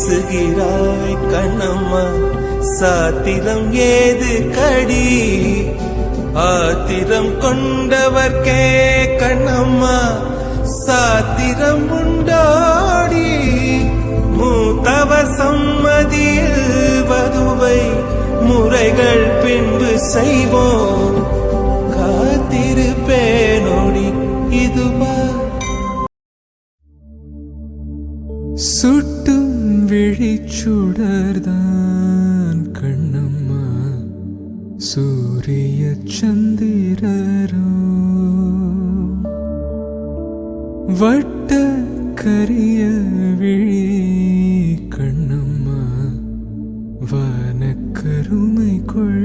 பேசுகிறாய் கண்ணம்மா, சாத்திரம் ஏது கடி, ஆத்திரம் கொண்டவர்க்கே கண்ணம்மா சாத்திரம் உண்டாடி. மூத்தவர் சம்மதியில் வதுவை முறைகள் பின்பு செய்வோம், காத்திருப்பேனோடி இதுவா. சுட்டும் விழிச்சுடர்தான் கண்ணம்மா, சூரிய சந்திரரோ வட்ட கரிய விழி கண்ணம்மா, வனக்கருமை கொள்